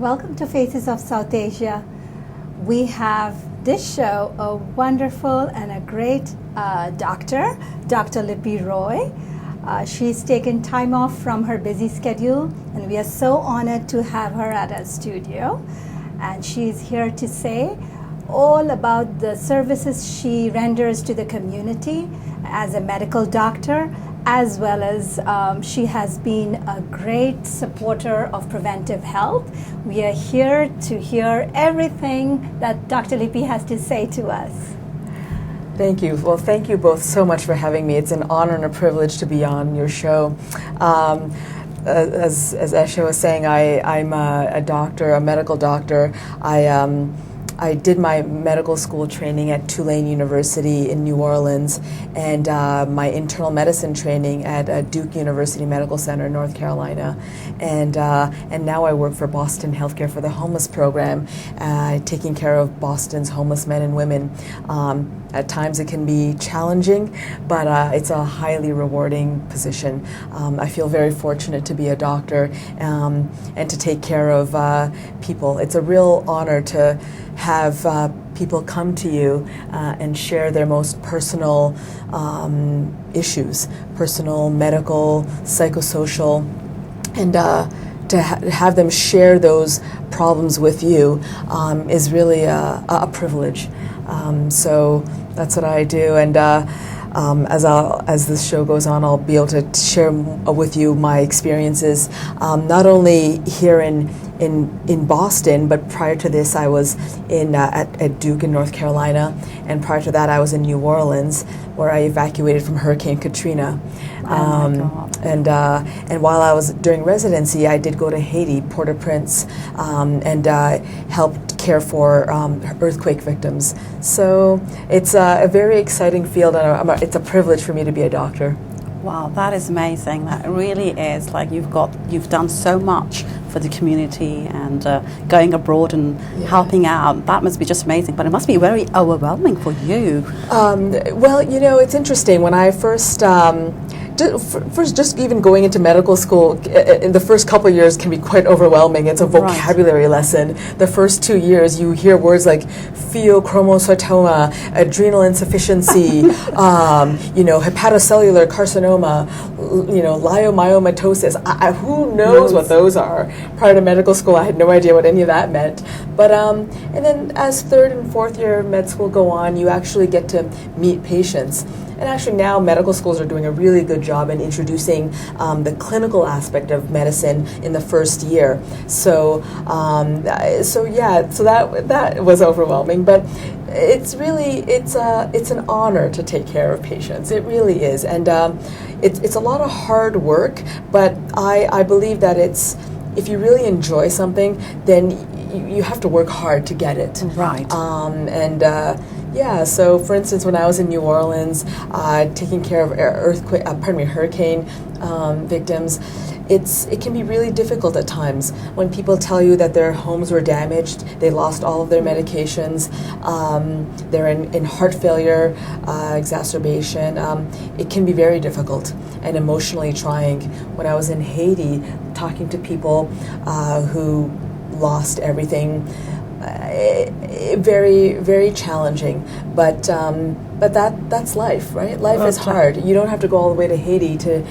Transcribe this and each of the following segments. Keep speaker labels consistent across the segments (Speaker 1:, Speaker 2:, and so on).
Speaker 1: Welcome to Faces of South Asia. We have this show a wonderful and a great doctor, Dr. Lipi Roy. She's taken time off from her busy schedule, and we are so honored to have her at our studio. And she's here to say all about the services she renders to the community as a medical doctor, as well as she has been a great supporter of preventive health. We are here to hear everything that Dr. Lipi has to say to us.
Speaker 2: Thank you. Well, thank you both so much for having me. It's an honor and a privilege to be on your show. As Esha was saying, I'm a doctor, a medical doctor. I did my medical school training at Tulane University in New Orleans, and my internal medicine training at Duke University Medical Center in North Carolina, and now I work for Boston Healthcare for the Homeless Program, taking care of Boston's homeless men and women. At times it can be challenging, but it's a highly rewarding position. I feel very fortunate to be a doctor and to take care of people. It's a real honor to have people come to you and share their most personal issues, personal, medical, psychosocial, and to have them share those problems with you is really a privilege. So that's what I do, and as this show goes on, I'll be able to share with you my experiences, not only here in Boston, but prior to this I was at Duke in North Carolina, and prior to that I was in New Orleans, where I evacuated from Hurricane Katrina. And while I was doing residency, I did go to Haiti, Port-au-Prince, and helped care for earthquake victims. So it's a very exciting field, and it's a privilege for me to be a doctor.
Speaker 3: Wow, that is amazing. That really is. Like you've done so much for the community, and going abroad and helping out. That must be just amazing. But it must be very overwhelming for you.
Speaker 2: Well, it's interesting. When I first just even going into medical school, in the first couple of years can be quite overwhelming. It's a vocabulary lesson. The first 2 years, you hear words like pheochromocytoma, adrenal insufficiency, hepatocellular carcinoma, leiomyomatosis. Who knows what those are? Prior to medical school, I had no idea what any of that meant. But and then as third and fourth year med school go on, you actually get to meet patients. And actually now medical schools are doing a really good job in introducing the clinical aspect of medicine in the first year. So that was overwhelming, but it's an honor to take care of patients. It really is, and it's a lot of hard work. But I believe that if you really enjoy something, then you have to work hard to get it.
Speaker 3: Right.
Speaker 2: So for instance, when I was in New Orleans, taking care of hurricane victims, it can be really difficult at times when people tell you that their homes were damaged, they lost all of their medications, they're in heart failure, exacerbation. It can be very difficult and emotionally trying. When I was in Haiti, talking to people who lost everything, very, very challenging, but that's life, right? Life is hard. You don't have to go all the way to Haiti to,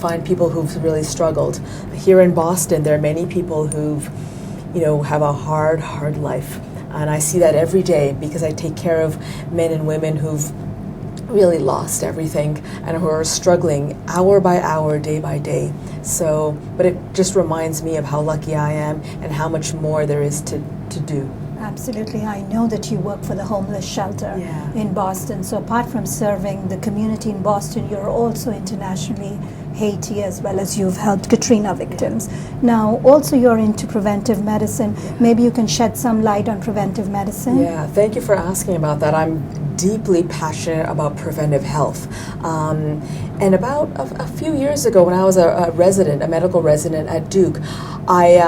Speaker 2: find people who've really struggled. Here in Boston, there are many people who've, have a hard life, and I see that every day because I take care of men and women who've really lost everything and who are struggling hour by hour, day by day. So, but it just reminds me of how lucky I am and how much more there is to do.
Speaker 1: Absolutely. I know that you work for the homeless shelter in Boston. So apart from serving the community in Boston, you're also internationally Haiti, as well as you've helped Katrina victims. Now, also you're into preventive medicine. Maybe you can shed some light on preventive medicine.
Speaker 2: Yeah, thank you for asking about that. I'm deeply passionate about preventive health. And about a few years ago, when I was a medical resident at Duke, I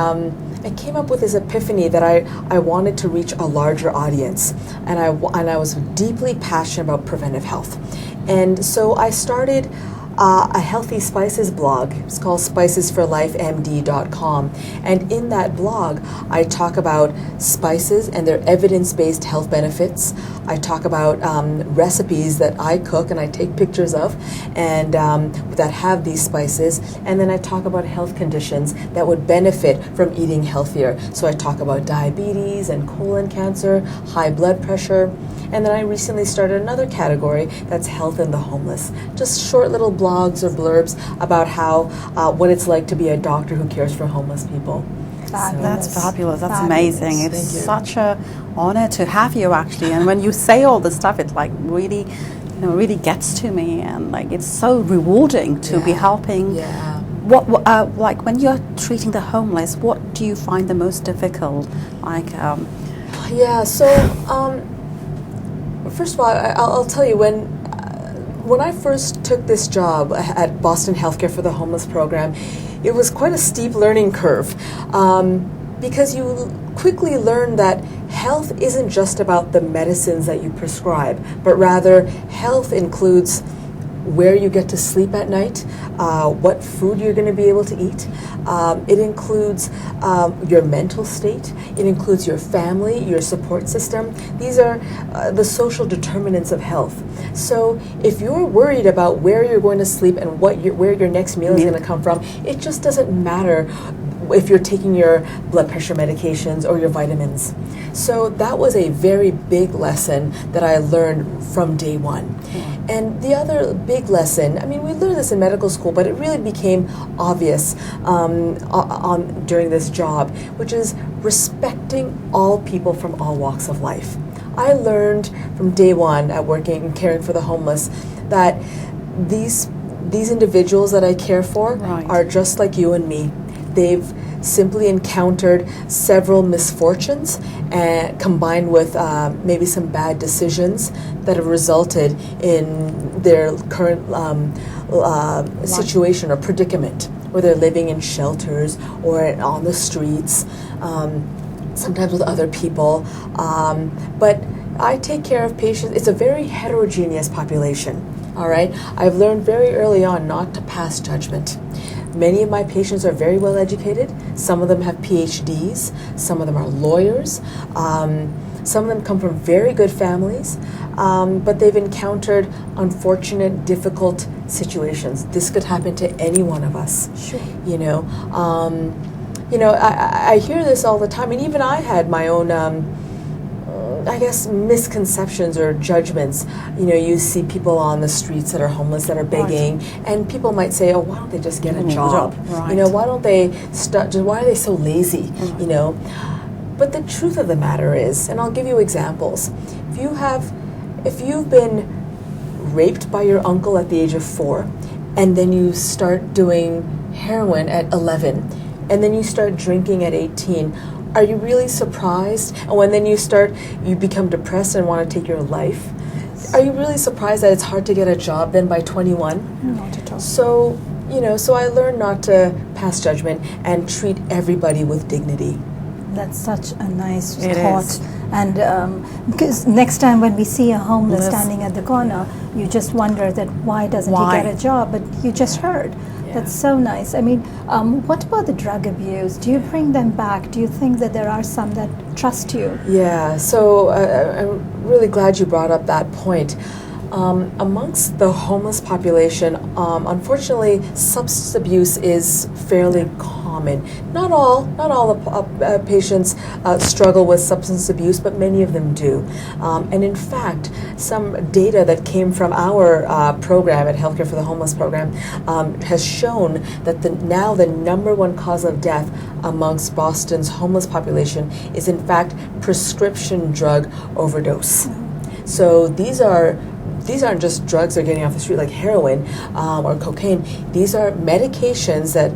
Speaker 2: came up with this epiphany that I wanted to reach a larger audience, and I was deeply passionate about preventive health. And so I started a healthy spices blog. It's called spicesforlifemd.com. And in that blog, I talk about spices and their evidence-based health benefits. I talk about recipes that I cook and I take pictures of and that have these spices. And then I talk about health conditions that would benefit from eating healthier. So I talk about diabetes and colon cancer, high blood pressure. And then I recently started another category that's health and the homeless. Just short little blogs or blurbs about how what it's like to be a doctor who cares for homeless people.
Speaker 3: That's fabulous. That's
Speaker 1: Fabulous.
Speaker 3: amazing. It's such a honor to have you, actually. And when you say all this stuff, it like really, really gets to me, and like it's so rewarding to be helping.
Speaker 2: Yeah.
Speaker 3: What like when you're treating the homeless, what do you find the most difficult? Like,
Speaker 2: first of all, I'll tell you, when I first took this job at Boston Healthcare for the Homeless program, it was quite a steep learning curve because you quickly learn that health isn't just about the medicines that you prescribe, but rather health includes where you get to sleep at night, what food you're going to be able to eat. It includes your mental state. It includes your family, your support system. These are the social determinants of health. So if you're worried about where you're going to sleep and where your next meal is going to come from, it just doesn't matter if you're taking your blood pressure medications or your vitamins. So that was a very big lesson that I learned from day one. And the other big lesson, I mean, we learned this in medical school, but it really became obvious during this job, which is respecting all people from all walks of life. I learned from day one at working and caring for the homeless that these individuals that I care for are just like you and me. They've simply encountered several misfortunes and combined with maybe some bad decisions that have resulted in their current situation or predicament, where they're living in shelters or on the streets, sometimes with other people. But I take care of patients. It's a very heterogeneous population, all right? I've learned very early on not to pass judgment. Many of my patients are very well educated. Some of them have PhDs. Some of them are lawyers. Some of them come from very good families, but they've encountered unfortunate, difficult situations. This could happen to any one of us.
Speaker 1: Sure.
Speaker 2: I hear this all the time, and even I had my own misconceptions or judgments. You see people on the streets that are homeless, that are begging, and people might say, "Oh, why don't they just get a job?
Speaker 3: Right.
Speaker 2: Why don't they why are they so lazy?" But the truth of the matter is, and I'll give you examples. If you've been raped by your uncle at the age of 4, and then you start doing heroin at 11, and then you start drinking at 18. Are you really surprised? And when then you become depressed and want to take your life? Are you really surprised that it's hard to get a job then by 21?
Speaker 1: Not at all.
Speaker 2: So I learned not to pass judgment and treat everybody with dignity.
Speaker 1: That's such a nice
Speaker 3: It
Speaker 1: thought.
Speaker 3: is.
Speaker 1: And because next time when we see a homeless standing at the corner, you just wonder that why doesn't he get a job? But you just heard. That's so nice. I mean, what about the drug abuse? Do you bring them back? Do you think that there are some that trust you?
Speaker 2: Yeah, so I'm really glad you brought up that point. Amongst the homeless population, unfortunately, substance abuse is fairly common. Not all the patients struggle with substance abuse, but many of them do. And in fact, some data that came from our program at Healthcare for the Homeless program has shown that the number one cause of death amongst Boston's homeless population is in fact prescription drug overdose. So these aren't just drugs they're getting off the street like heroin or cocaine. These are medications that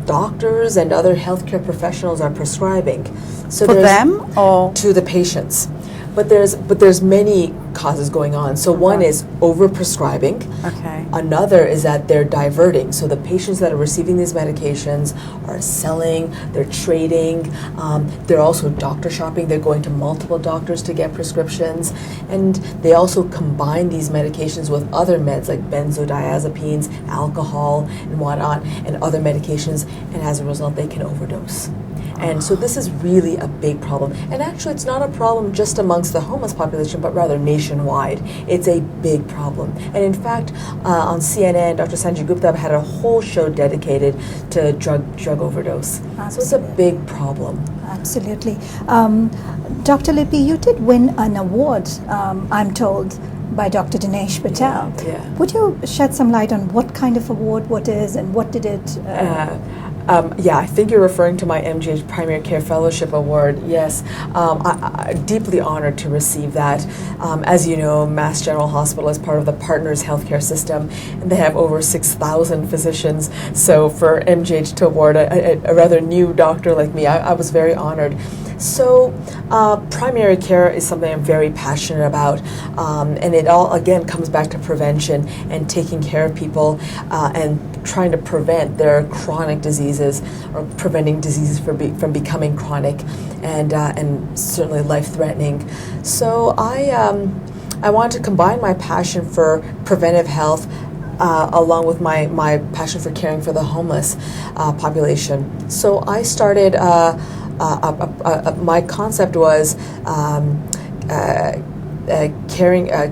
Speaker 2: doctors and other healthcare professionals are prescribing. So
Speaker 3: For them or
Speaker 2: to the patients. But there's many causes going on. So one is overprescribing.
Speaker 3: Okay.
Speaker 2: Another is that they're diverting. So the patients that are receiving these medications are selling, they're trading, they're also doctor shopping. They're going to multiple doctors to get prescriptions. And they also combine these medications with other meds like benzodiazepines, alcohol, and whatnot, and other medications. And as a result, they can overdose. And so this is really a big problem. And actually, it's not a problem just amongst the homeless population, but rather nationwide. It's a big problem. And in fact, on CNN, Dr. Sanjay Gupta had a whole show dedicated to drug overdose.
Speaker 1: Absolutely.
Speaker 2: So it's a big problem.
Speaker 1: Absolutely. Dr. Lipi, you did win an award, I'm told, by Dr. Dinesh Patel.
Speaker 2: Yeah.
Speaker 1: Would you shed some light on what kind of award, what is, and what did it...
Speaker 2: I think you're referring to my MGH Primary Care Fellowship Award. Yes, I'm deeply honored to receive that. As you know, Mass General Hospital is part of the Partners Healthcare System, and they have over 6,000 physicians. So for MGH to award a rather new doctor like me, I was very honored. So primary care is something I'm very passionate about, and it all, again, comes back to prevention and taking care of people and trying to prevent their chronic diseases or preventing diseases from becoming chronic and certainly life-threatening. So I want to combine my passion for preventive health along with my passion for caring for the homeless population. So I started my concept was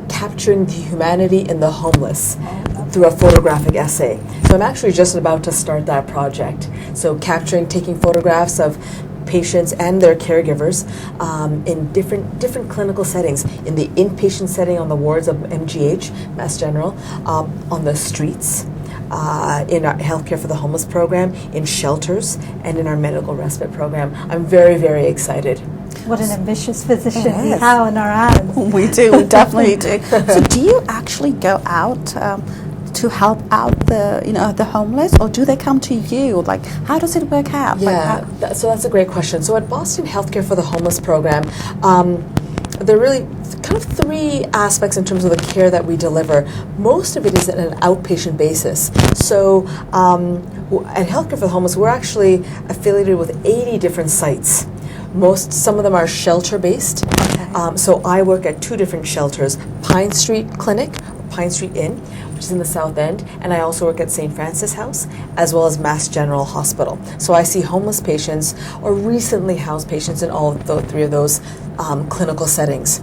Speaker 2: capturing the humanity in the homeless through a photographic essay. So I'm actually just about to start that project. So taking photographs of patients and their caregivers in different clinical settings, in the inpatient setting on the wards of MGH, Mass General, on the streets, in our Healthcare for the Homeless program, in shelters, and in our medical respite program. I'm very, very excited.
Speaker 1: What an ambitious physician we have on our hands.
Speaker 3: We do, we definitely do. So do you actually go out to help out the homeless, or do they come to you? Like, how does it work out?
Speaker 2: Yeah, so that's a great question. So at Boston Healthcare for the Homeless program, there are really kind of three aspects in terms of the care that we deliver. Most of it is at an outpatient basis. So at Healthcare for the Homeless, we're actually affiliated with 80 different sites. Some of them are shelter-based.
Speaker 1: Okay.
Speaker 2: So I work at two different shelters, Pine Street Clinic, Pine Street Inn, which is in the South End, and I also work at St. Francis House, as well as Mass General Hospital. So I see homeless patients or recently housed patients in all of the three of those clinical settings.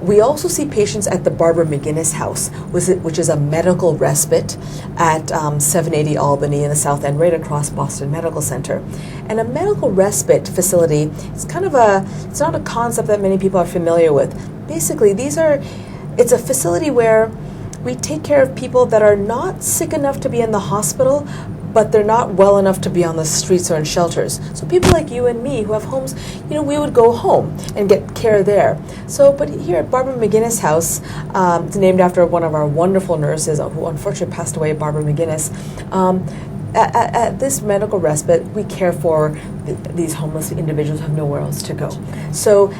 Speaker 2: We also see patients at the Barbara McGinnis House, which is a medical respite at 780 Albany in the South End, right across Boston Medical Center. And a medical respite facility is it's not a concept that many people are familiar with. Basically, it's a facility where we take care of people that are not sick enough to be in the hospital, but they're not well enough to be on the streets or in shelters. So people like you and me who have homes, we would go home and get care there. So, but here at Barbara McGinnis House, it's named after one of our wonderful nurses who unfortunately passed away, Barbara McGinnis. At this medical respite, we care for these homeless individuals who have nowhere else to go. So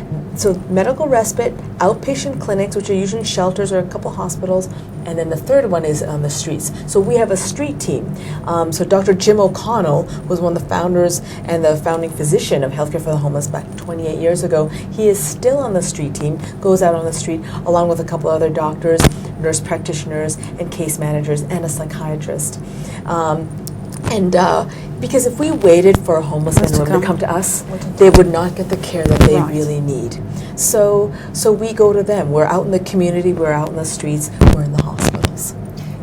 Speaker 2: medical respite, outpatient clinics, which are usually shelters or a couple hospitals, and then the third one is on the streets. So we have a street team. So Dr. Jim O'Connell was one of the founders and the founding physician of Healthcare for the Homeless back 28 years ago. He is still on the street team, goes out on the street along with a couple other doctors, nurse practitioners, and case managers, and a psychiatrist. Because if we waited for a homeless man or woman to come to us, they would not get the care that they really need. So we go to them. We're out in the community, we're out in the streets, we're in the hospitals.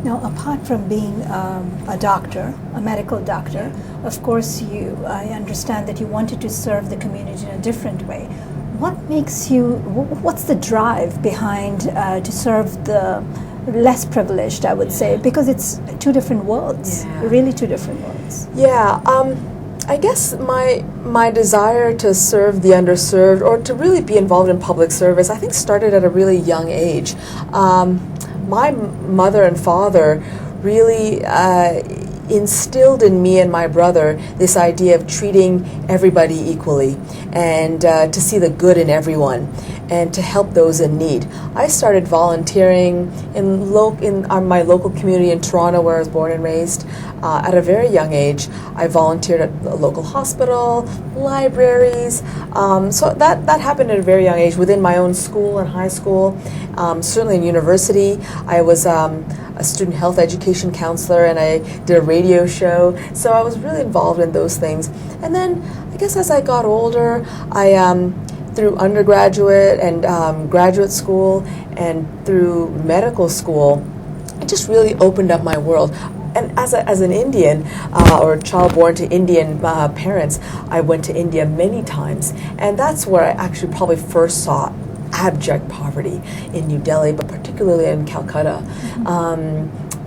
Speaker 1: Now, apart from being a doctor, a medical doctor, of course I understand that you wanted to serve the community in a different way. What's the drive behind to serve the less privileged, I would say, because it's two different worlds, really two different worlds.
Speaker 2: Yeah, I guess my desire to serve the underserved or to really be involved in public service, I think started at a really young age. My mother and father really instilled in me and my brother this idea of treating everybody equally and to see the good in everyone. and to help those in need. I started volunteering in my local community in Toronto, where I was born and raised. At a very young age, I volunteered at a local hospital, libraries. So that happened at a very young age within my own school and high school. Certainly in university, I was a student health education counselor, and I did a radio show. So I was really involved in those things. And then I guess as I got older, I through undergraduate and graduate school and through medical school, it just really opened up my world. And as an Indian or a child born to Indian parents, I went to India many times, and that's where I actually probably first saw abject poverty in New Delhi, but particularly in Calcutta.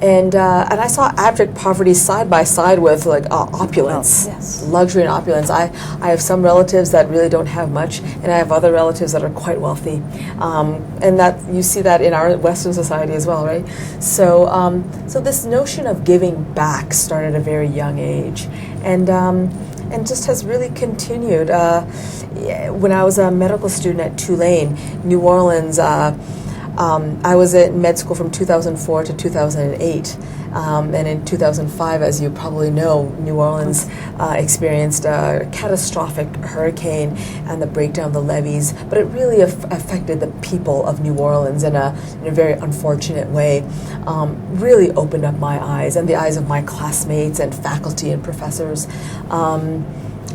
Speaker 2: And I saw abject poverty side by side with like opulence, luxury and opulence. I have some relatives that really don't have much, and I have other relatives that are quite wealthy, and that you see that in our Western society as well, right? So so this notion of giving back started at a very young age, and just has really continued. When I was a medical student at Tulane, New Orleans. I was at med school from 2004 to 2008, and in 2005, as you probably know, New Orleans experienced a catastrophic hurricane and the breakdown of the levees, but it really affected the people of New Orleans in a very unfortunate way. Really opened up my eyes and the eyes of my classmates and faculty and professors.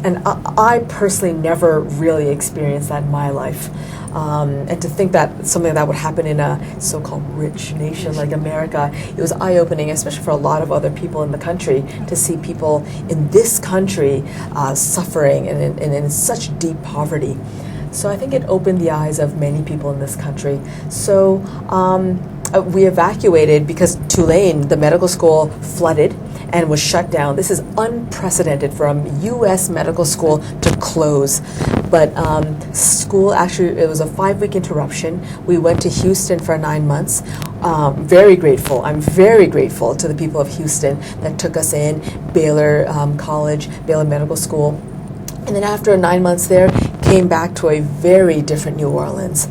Speaker 2: And I personally never really experienced that in my life. And to think that something that would happen in a so-called rich nation like America, it was eye-opening, especially for a lot of other people in the country, to see people in this country suffering and in such deep poverty. So I think it opened the eyes of many people in this country. So we evacuated because Tulane, the medical school, flooded and was shut down. This is unprecedented for a U.S. medical school to close. But school, actually, it was a 5-week interruption. We went to Houston for 9 months. Very grateful. I'm very grateful to the people of Houston that took us in, Baylor College, Baylor Medical School. And then after 9 months there, came back to a very different New Orleans.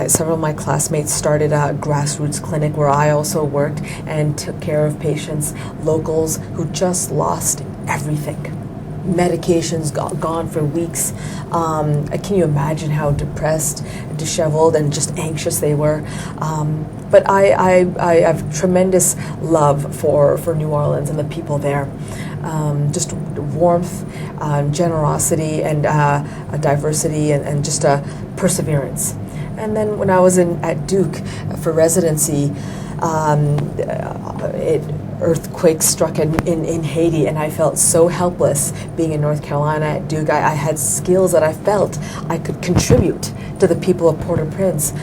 Speaker 2: Several of my classmates started a grassroots clinic where I also worked and took care of patients, locals who just lost everything. Medications gone for weeks. Can you imagine how depressed, disheveled, and just anxious they were? But I have tremendous love for New Orleans and the people there. Just warmth, generosity, and a diversity, and just a perseverance. And then when I was at Duke for residency, earthquake struck in Haiti, and I felt so helpless being in North Carolina at Duke. I had skills that I felt I could contribute to the people of Port-au-Prince.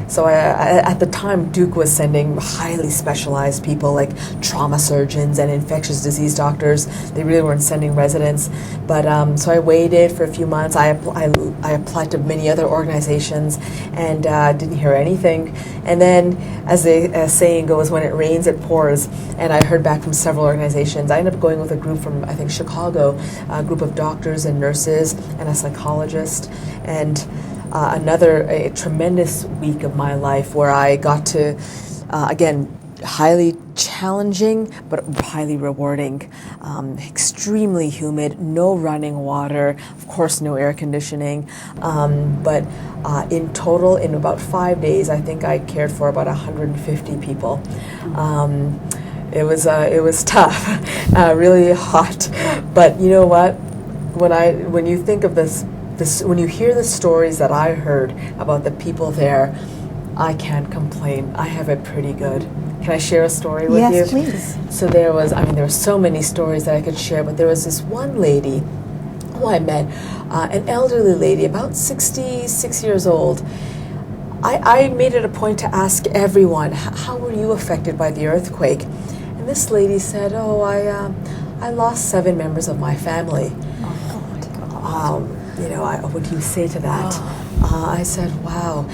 Speaker 2: So at the time, Duke was sending highly specialized people like trauma surgeons and infectious disease doctors. They really weren't sending residents. But so I waited for a few months. I applied to many other organizations and didn't hear anything. And then, as the saying goes, when it rains, it pours. And I heard back from several organizations. I ended up going with a group from, I think, Chicago, a group of doctors and nurses and a psychologist. And a tremendous week of my life where I got to, again, highly challenging but highly rewarding. Extremely humid, no running water, of course no air conditioning, but in total, in about 5 days, I think I cared for about 150 people. It was tough, really hot, but you know what? When you think of this, when you hear the stories that I heard about the people there, I can't complain. I have it pretty good. Can I share a story with you?
Speaker 1: Yes, please.
Speaker 2: So there were so many stories that I could share, but there was this one lady who I met, an elderly lady, about 66 years old. I made it a point to ask everyone, how were you affected by the earthquake? And this lady said, I lost 7 members of my family. What do you say to that? I said, wow.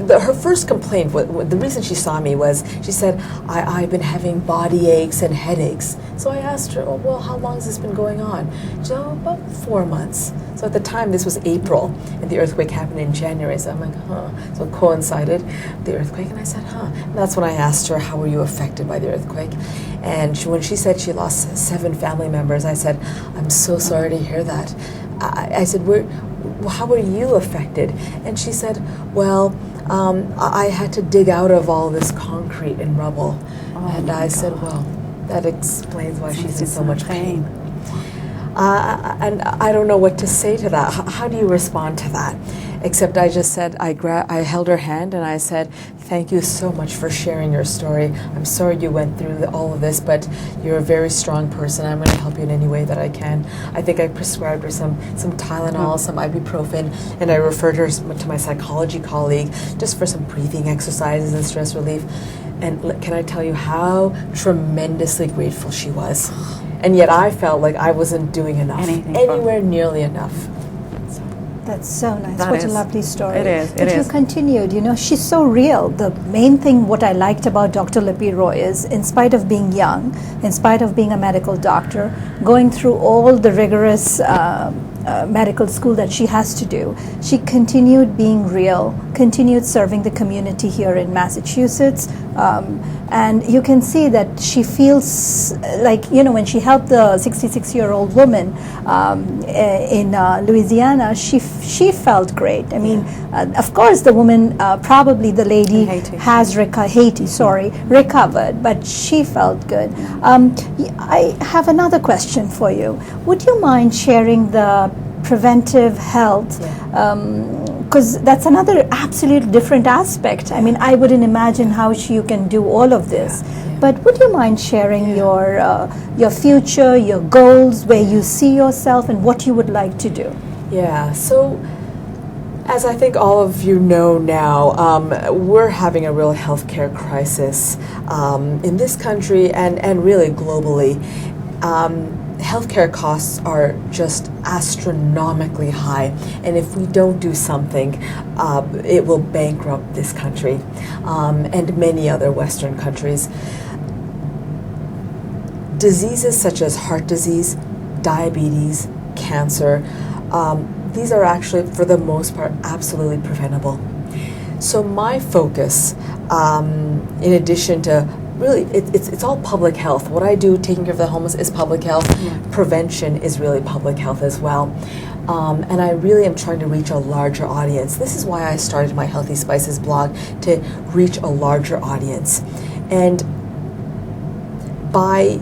Speaker 2: her first complaint, the reason she saw me was she said, I've been having body aches and headaches. So I asked her, oh, well, how long has this been going on? She said, oh, about 4 months. So at the time, this was April, and the earthquake happened in January. So I'm like, huh. So it coincided with the earthquake, and I said, huh. And that's when I asked her, how were you affected by the earthquake? And when she said she lost 7 family members, I said, I'm so sorry to hear that. I said, how were you affected? And she said, well, I had to dig out of all this concrete and rubble. And I said, well, that explains why she's in so much pain. And I don't know what to say to that. How do you respond to that? Except I just said, I held her hand and I said, thank you so much for sharing your story. I'm sorry you went through all of this, but you're a very strong person. I'm going to help you in any way that I can. I think I prescribed her some Tylenol, some ibuprofen, and I referred her to my psychology colleague just for some breathing exercises and stress relief. And can I tell you how tremendously grateful she was? And yet I felt like I wasn't doing enough, anywhere nearly enough. So.
Speaker 1: That's so nice. What a lovely story.
Speaker 3: It is.
Speaker 1: But you continued, she's so real. The main thing what I liked about Dr. Lipi Roy is, in spite of being young, in spite of being a medical doctor, going through all the rigorous medical school that she has to do, she continued being real, continued serving the community here in Massachusetts, and you can see that she feels like, when she helped the 66-year-old woman in Louisiana, she felt great. I mean, of course, the woman, probably the lady has recovered, but she felt good. I have another question for you. Would you mind sharing the preventive health? Because that's another absolute different aspect. I mean, I wouldn't imagine how you can do all of this. But would you mind sharing your future, your goals, where you see yourself, and what you would like to do?
Speaker 2: Yeah. So, as I think all of you know now, we're having a real healthcare crisis in this country and really globally. Healthcare costs are just astronomically high, and if we don't do something, it will bankrupt this country and many other Western countries. Diseases such as heart disease, diabetes, cancer, these are actually, for the most part, absolutely preventable. So my focus, in addition to really, it's all public health. What I do, taking care of the homeless, is public health. Prevention is really public health as well. And I really am trying to reach a larger audience. This is why I started my Healthy Spices blog, to reach a larger audience. And by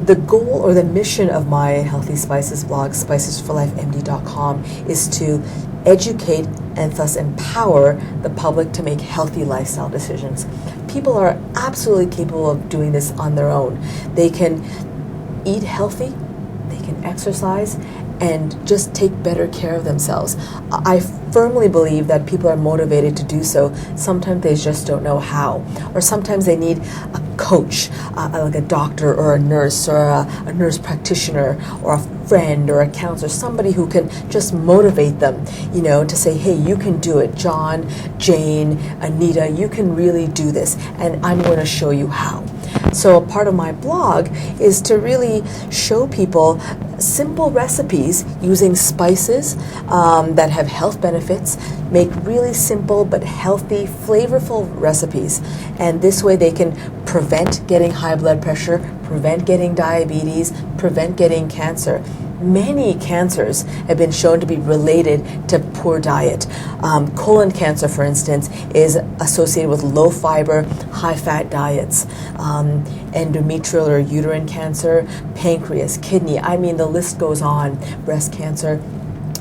Speaker 2: the goal or the mission of my Healthy Spices blog, spicesforlifemd.com, is to educate and thus empower the public to make healthy lifestyle decisions. People are absolutely capable of doing this on their own. They can eat healthy, they can exercise, and just take better care of themselves. I firmly believe that people are motivated to do so. Sometimes they just don't know how. Or sometimes they need a coach, like a doctor or a nurse or a nurse practitioner or a friend or a counselor, somebody who can just motivate them, to say, hey, you can do it. John, Jane, Anita, you can really do this, and I'm going to show you how. So a part of my blog is to really show people simple recipes using spices that have health benefits, make really simple but healthy, flavorful recipes. And this way they can prevent getting high blood pressure, prevent getting diabetes, prevent getting cancer. Many cancers have been shown to be related to poor diet. Colon cancer, for instance, is associated with low fiber, high fat diets. Endometrial or uterine cancer, pancreas, kidney, the list goes on, breast cancer.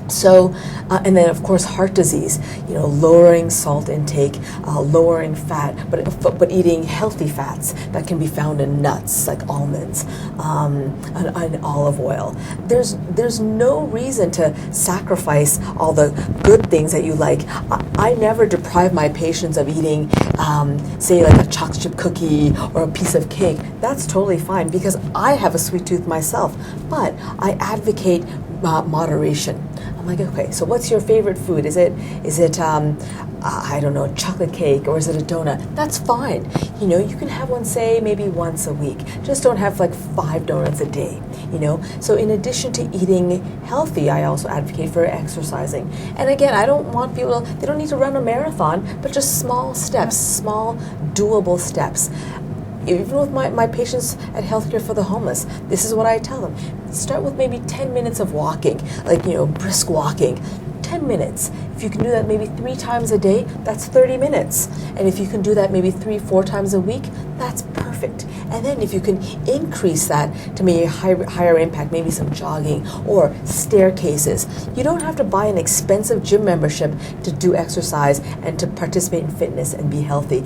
Speaker 2: So, and then of course heart disease, lowering salt intake, lowering fat, but eating healthy fats that can be found in nuts like almonds, and olive oil. There's no reason to sacrifice all the good things that you like. I never deprive my patients of eating, say like a chocolate chip cookie or a piece of cake. That's totally fine because I have a sweet tooth myself, but I advocate moderation. I'm like, okay, so what's your favorite food? Is it I don't know, chocolate cake, or is it a donut? That's fine. You know, you can have one, say, maybe once a week. Just don't have like 5 donuts a day, you know? So in addition to eating healthy, I also advocate for exercising. And again, I don't want people, they don't need to run a marathon, but just small steps, small doable steps. Even with my patients at Healthcare for the Homeless, this is what I tell them. Start with maybe 10 minutes of walking, like, you know, brisk walking. 10 minutes. If you can do that maybe 3 times a day, that's 30 minutes. And if you can do that maybe 3-4 times a week, that's perfect. And then if you can increase that to maybe a higher impact, maybe some jogging or staircases. You don't have to buy an expensive gym membership to do exercise and to participate in fitness and be healthy.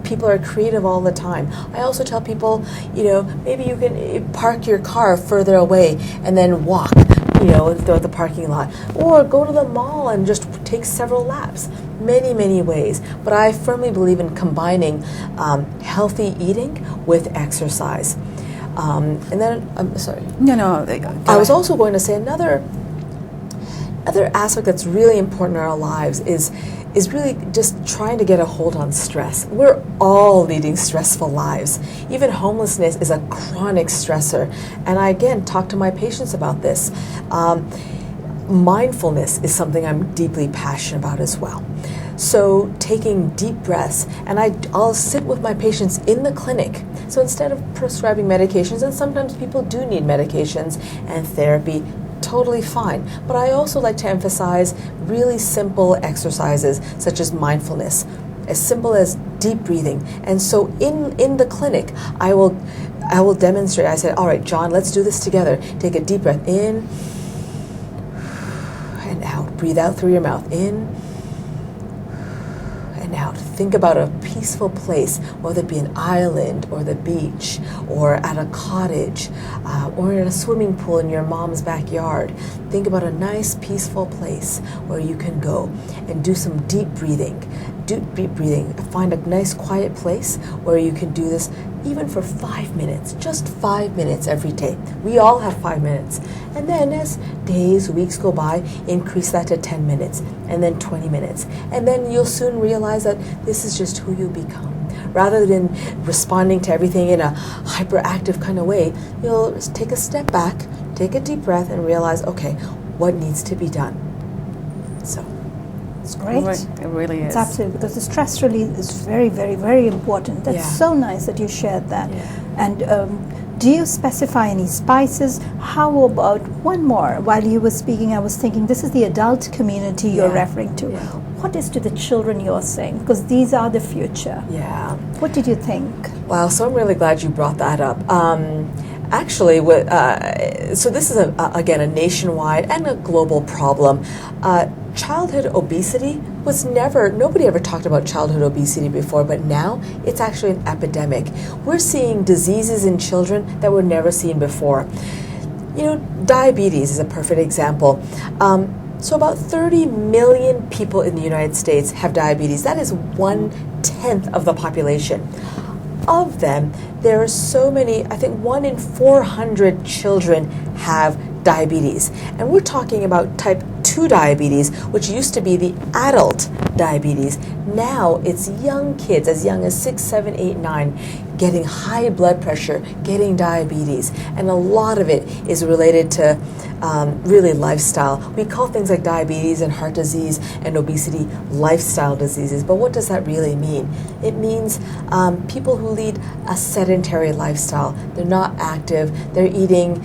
Speaker 2: People are creative all the time. I also tell people, you know, maybe you can park your car further away and then walk, you know, throughout the parking lot. Or go to the mall and just take several laps. Many, many ways. But I firmly believe in combining healthy eating with exercise. And then, I'm sorry.
Speaker 3: No.
Speaker 2: I was also going to say another aspect that's really important in our lives is really just trying to get a hold on stress. We're all leading stressful lives. Even homelessness is a chronic stressor. And I, again, talk to my patients about this. Mindfulness is something I'm deeply passionate about as well. So taking deep breaths, and I'll sit with my patients in the clinic. So instead of prescribing medications, and sometimes people do need medications and therapy, totally fine. But I also like to emphasize really simple exercises such as mindfulness, as simple as deep breathing. And so in the clinic, I will demonstrate. I said, all right, John, let's do this together. Take a deep breath in and out. Breathe out through your mouth. In and out. Think about a peaceful place, whether it be an island or the beach or at a cottage or in a swimming pool in your mom's backyard. Think about a nice peaceful place where you can go and do some deep breathing. Find a nice quiet place where you can do this even for 5 minutes, just 5 minutes every day. We all have 5 minutes. And then as days, weeks go by, increase that to 10 minutes and then 20 minutes. And then you'll soon realize that this is just who you become. Rather than responding to everything in a hyperactive kind of way, you'll just take a step back, take a deep breath, and realize, okay, what needs to be done? So.
Speaker 1: It's great.
Speaker 3: It really is.
Speaker 1: It's absolutely, because the stress relief is very, very, very important. That's so nice that you shared that. Yeah. And do you specify any spices? How about one more? While you were speaking, I was thinking this is the adult community you're referring to. Yeah. What is to the children you're saying? Because these are the future.
Speaker 2: Yeah.
Speaker 1: What did you think?
Speaker 2: Wow, so I'm really glad you brought that up. Actually, so this is, again, a nationwide and a global problem. Childhood obesity nobody ever talked about childhood obesity before, but now it's actually an epidemic. We're seeing diseases in children that were never seen before. You know, diabetes is a perfect example. So about 30 million people in the United States have diabetes. That is 1/10 of the population. Of them, there are so many, I think 1 in 400 children have diabetes. And we're talking about type 2 diabetes, which used to be the adult diabetes. Now it's young kids, as young as 6, 7, 8, 9, getting high blood pressure, getting diabetes. And a lot of it is related to really lifestyle. We call things like diabetes and heart disease and obesity lifestyle diseases. But what does that really mean? It means people who lead a sedentary lifestyle. They're not active. They're eating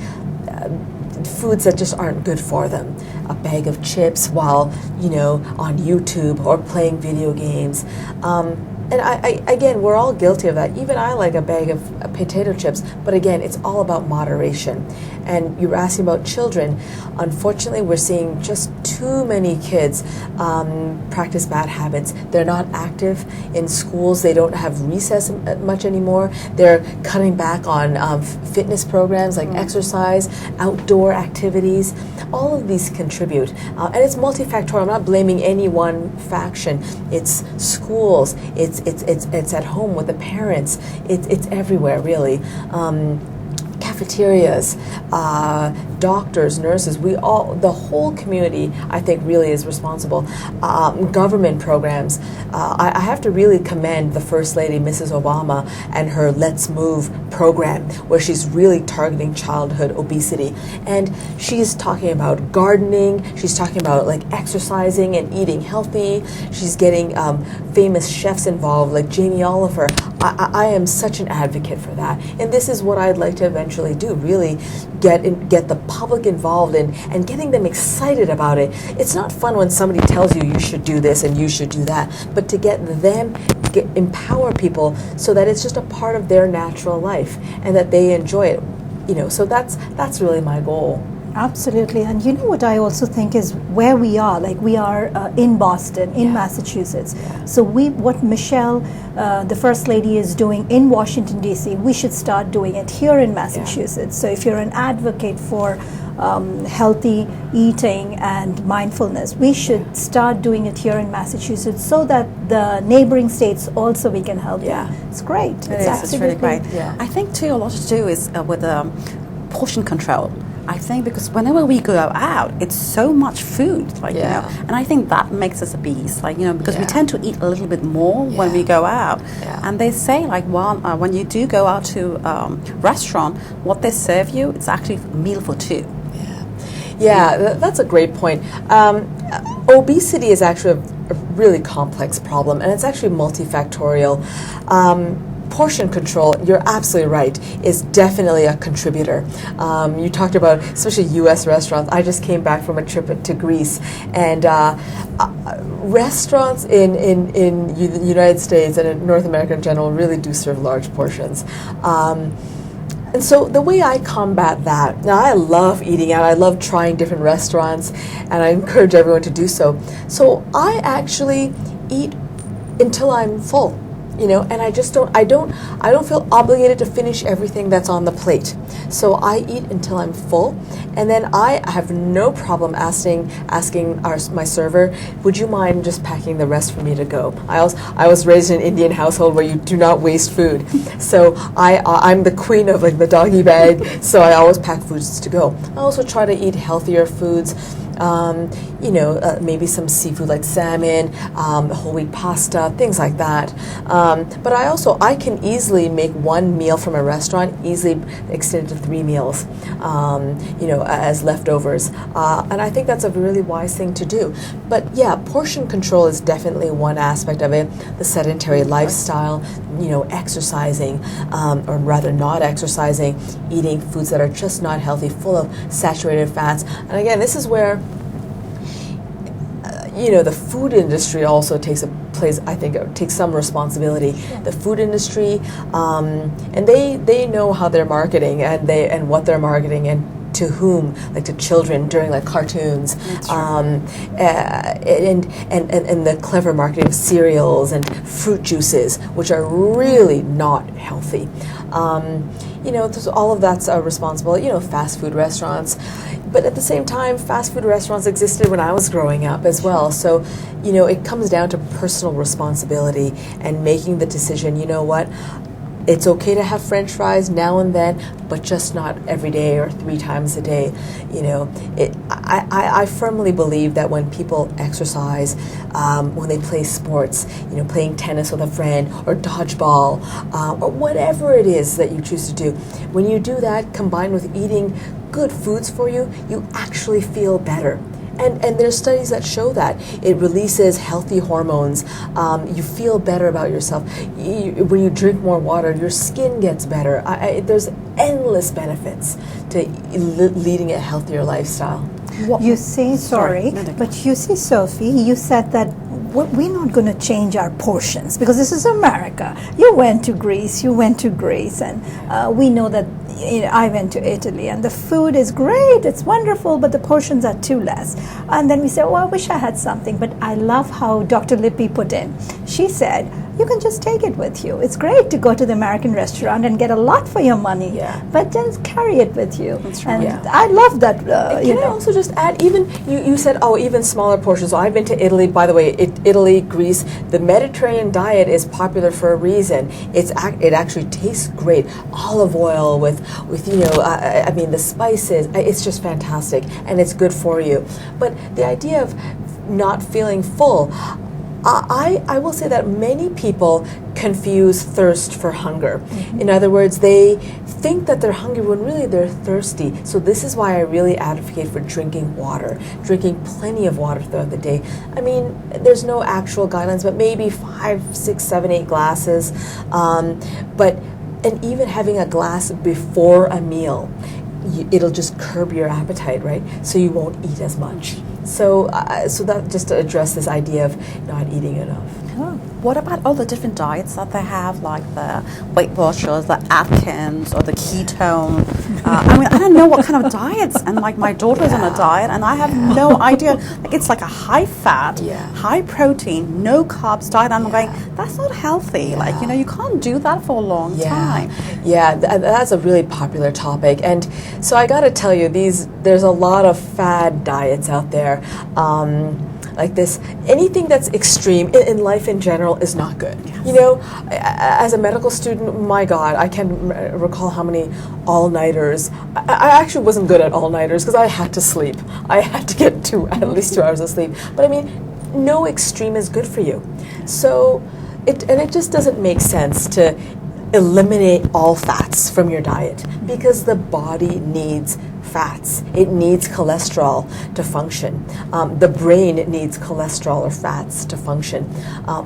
Speaker 2: foods that just aren't good for them. A bag of chips while, you know, on YouTube or playing video games. And again, we're all guilty of that. Even I like a bag of potato chips, but again, it's all about moderation. And you were asking about children. Unfortunately, we're seeing just too many kids practice bad habits. They're not active in schools. They don't have recess much anymore. They're cutting back on fitness programs like exercise, outdoor activities. All of these contribute. And it's multifactorial. I'm not blaming any one faction. It's schools. It's at home with the parents. It's everywhere, really. cafeterias, doctors, nurses, the whole community, I think, really is responsible. Government programs. I have to really commend the First Lady, Mrs. Obama, and her Let's Move program, where she's really targeting childhood obesity. And she's talking about gardening, she's talking about like exercising and eating healthy, she's getting famous chefs involved like Jamie Oliver. I am such an advocate for that. And this is what I'd like to eventually do, really get the public involved and getting them excited about it. It's not fun when somebody tells you you should do this and you should do that, but to get them, empower people so that it's just a part of their natural life and that they enjoy it. So that's really my goal.
Speaker 1: Absolutely. And you know what I also think is where we are, like we are in Boston, in Massachusetts.
Speaker 2: Yeah.
Speaker 1: So what Michelle, the First Lady, is doing in Washington, D.C., we should start doing it here in Massachusetts. So if you're an advocate for healthy eating and mindfulness, we should start doing it here in Massachusetts so that the neighboring states also we can help them. It's great.
Speaker 3: It's really great.
Speaker 2: Yeah.
Speaker 3: I think too a lot to do is with portion control. I think because whenever we go out, it's so much food, and I think that makes us obese, because we tend to eat a little bit more when we go out.
Speaker 2: Yeah.
Speaker 3: And they say, when you do go out to restaurant, what they serve you, it's actually a meal for two.
Speaker 2: Yeah, that's a great point. Obesity is actually a really complex problem, and it's actually multifactorial. Portion control, you're absolutely right, is definitely a contributor. You talked about, especially U.S. restaurants. I just came back from a trip to Greece, and restaurants in the United States and in North America in general really do serve large portions. And so the way I combat that, now I love eating out, I love trying different restaurants, and I encourage everyone to do so. So I actually eat until I'm full. And I just don't feel obligated to finish everything that's on the plate. So I eat until I'm full, and then I have no problem asking my server, would you mind just packing the rest for me to go? I was raised in an Indian household where you do not waste food. So I'm the queen of the doggy bag, so I always pack foods to go. I also try to eat healthier foods. Maybe some seafood like salmon, whole wheat pasta, things like that. But I can easily make one meal from a restaurant, easily extend it to 3 meals, as leftovers. And I think that's a really wise thing to do. But yeah, portion control is definitely one aspect of it. The sedentary lifestyle, exercising, or rather not exercising, eating foods that are just not healthy, full of saturated fats. And again, this is where the food industry also takes some responsibility.
Speaker 1: Sure.
Speaker 2: The food industry, and they know how they're marketing and what they're marketing and to whom, to children during cartoons, and the clever marketing of cereals and fruit juices, which are really not healthy. All of that's responsible. Fast food restaurants. But at the same time, fast food restaurants existed when I was growing up as well. So, it comes down to personal responsibility and making the decision, it's okay to have French fries now and then, but just not every day or 3 times a day. I firmly believe that when people exercise, when they play sports, playing tennis with a friend or dodgeball, or whatever it is that you choose to do, when you do that combined with eating good foods for you, you actually feel better. And there's studies that show that it releases healthy hormones. You feel better about yourself. When you drink more water, your skin gets better. There's endless benefits to leading a healthier lifestyle.
Speaker 1: You see, but you see, Sophie, you said that we're not going to change our portions because this is America. You went to Greece, and we know that I went to Italy, and the food is great, it's wonderful, but the portions are too less. And then we say, I wish I had something, but I love how Dr. Lipi put in. She said, you can just take it with you. It's great to go to the American restaurant and get a lot for your money, but just carry it with you.
Speaker 3: That's right.
Speaker 1: And I love that.
Speaker 2: Can I also just add, even you said, even smaller portions. So I've been to Italy, by the way, Italy, Greece. The Mediterranean diet is popular for a reason. It actually tastes great. Olive oil with I mean, the spices. It's just fantastic, and it's good for you. But the idea of not feeling full, I will say that many people confuse thirst for hunger. Mm-hmm. In other words, they think that they're hungry when really they're thirsty. So this is why I really advocate for drinking water, drinking plenty of water throughout the day. I mean, there's no actual guidelines, but maybe 5, 6, 7, 8 glasses. And even having a glass before a meal, it'll just curb your appetite, right? So you won't eat as much. So that just to address this idea of not eating enough.
Speaker 3: Oh. What about all the different diets that they have, like the Weight Watchers, the Atkins, or the ketone? I mean, I don't know what kind of diets. And like my daughter's on a diet, and I have no idea. Like it's like a high fat, high protein, no carbs diet. I'm going, that's not healthy. Like you can't do that for a long time.
Speaker 2: Yeah, that's a really popular topic. And so I got to tell you, there's a lot of fad diets out there. Like this, anything that's extreme in life in general is not good. Yes. As a medical student, my God, I can recall how many all-nighters. I actually wasn't good at all-nighters because I had to sleep. I had to get at least 2 hours of sleep. But I mean, no extreme is good for you. So it just doesn't make sense to eliminate all fats from your diet because the body needs fats. It needs cholesterol to function. The brain needs cholesterol or fats to function.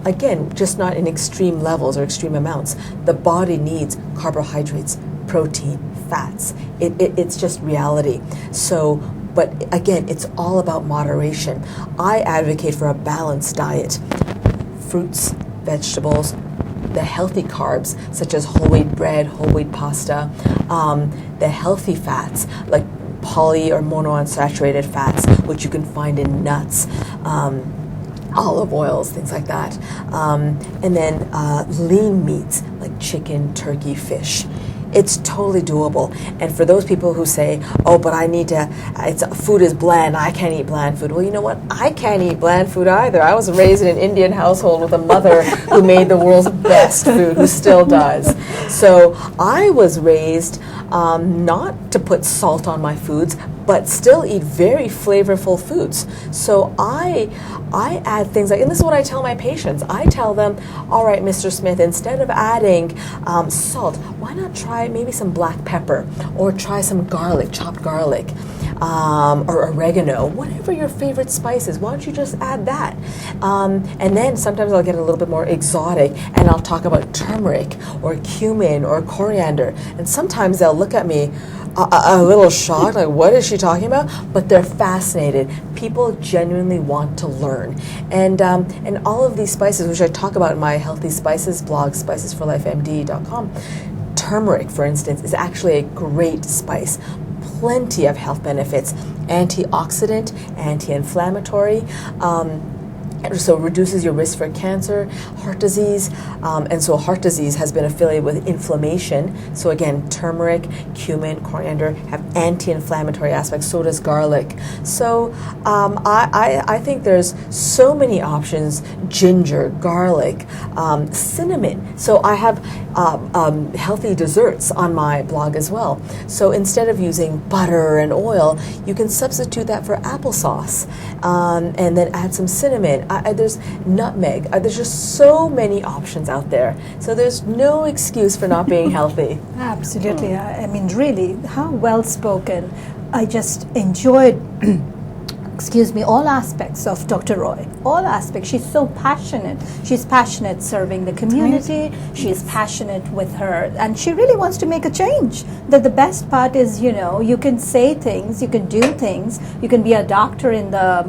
Speaker 2: Again, just not in extreme levels or extreme amounts. The body needs carbohydrates, protein, fats. It's just reality. So, but again, it's all about moderation. I advocate for a balanced diet. Fruits, vegetables, the healthy carbs, such as whole wheat bread, whole wheat pasta, the healthy fats, like poly or monounsaturated fats, which you can find in nuts, olive oils, things like that. And then lean meats, like chicken, turkey, fish. It's totally doable. And for those people who say, but I need to, food is bland, I can't eat bland food. Well, you know what? I can't eat bland food either. I was raised in an Indian household with a mother who made the world's best food, who still does. So I was raised not to put salt on my foods, but still eat very flavorful foods. So I add things like, and this is what I tell my patients. I tell them, all right, Mr. Smith, instead of adding salt, why not try maybe some black pepper or try some garlic, chopped garlic, or oregano, whatever your favorite spice is. Why don't you just add that? And then sometimes I'll get a little bit more exotic and I'll talk about turmeric or cumin or coriander. And sometimes they'll look at me a little shocked, like, what is she talking about? But they're fascinated. People genuinely want to learn. And all of these spices, which I talk about in my Healthy Spices blog, spicesforlifemd.com, turmeric, for instance, is actually a great spice. Plenty of health benefits, antioxidant, anti-inflammatory, so it reduces your risk for cancer, heart disease, and so heart disease has been affiliated with inflammation. So again, turmeric, cumin, coriander have anti-inflammatory aspects, so does garlic. So I think there's so many options: ginger, garlic, cinnamon. So I have healthy desserts on my blog as well. So instead of using butter and oil, you can substitute that for applesauce, and then add some cinnamon. There's nutmeg. There's just so many options out there. So there's no excuse for not being healthy.
Speaker 1: Absolutely. I mean, really, how well spoken. I just enjoyed all aspects of Dr. Roy. All aspects. She's so passionate. She's passionate serving the community. She's passionate with her, and she really wants to make a change. The best part is, you can say things, you can do things, you can be a doctor in the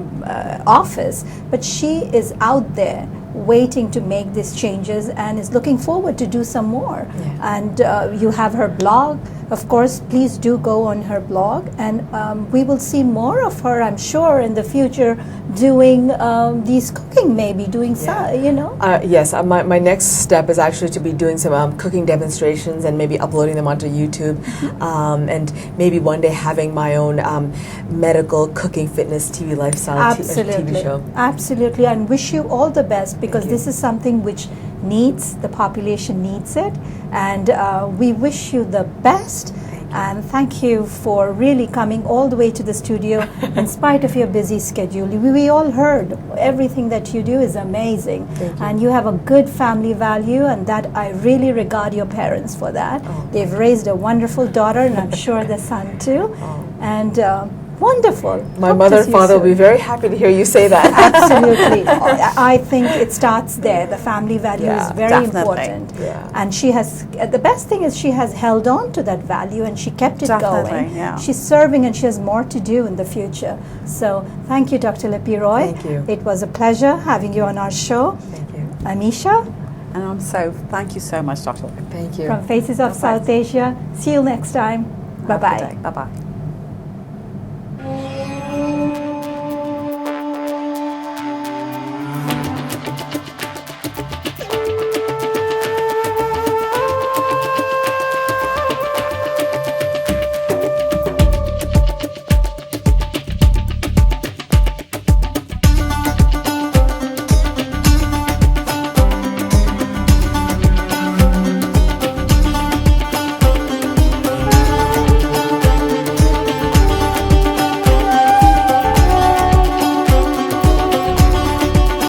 Speaker 1: office, but she is out there waiting to make these changes and is looking forward to do some more. Yeah. And you have her blog, of course, please do go on her blog, and we will see more of her, I'm sure, in the future doing these cooking, maybe doing
Speaker 2: Yes, my next step is actually to be doing some cooking demonstrations and maybe uploading them onto YouTube, and maybe one day having my own medical cooking fitness TV lifestyle TV show.
Speaker 1: Absolutely, and wish you all the best, because this is something which the population needs it, and we wish you the best. And thank you for really coming all the way to the studio in spite of your busy schedule. We all heard everything that you do is amazing. And you have a good family value, and that I really regard your parents for that. They've raised a wonderful daughter, and I'm sure the son too. And wonderful.
Speaker 2: My mother and father will be very happy to hear you say that.
Speaker 1: Absolutely. I think it starts there. The family value is very important. And she has, the best thing is she has held on to that value, and she kept it going. She's serving, and she has more to do in the future. So thank you, Dr. Lipi Roy.
Speaker 2: Thank you.
Speaker 1: It was a pleasure having you on our show.
Speaker 2: Thank you.
Speaker 1: I'm Esha.
Speaker 3: And thank you so much, Dr. Lipi.
Speaker 2: Thank you.
Speaker 1: From Faces of South Asia. See you next time. Bye-bye.
Speaker 3: Bye-bye.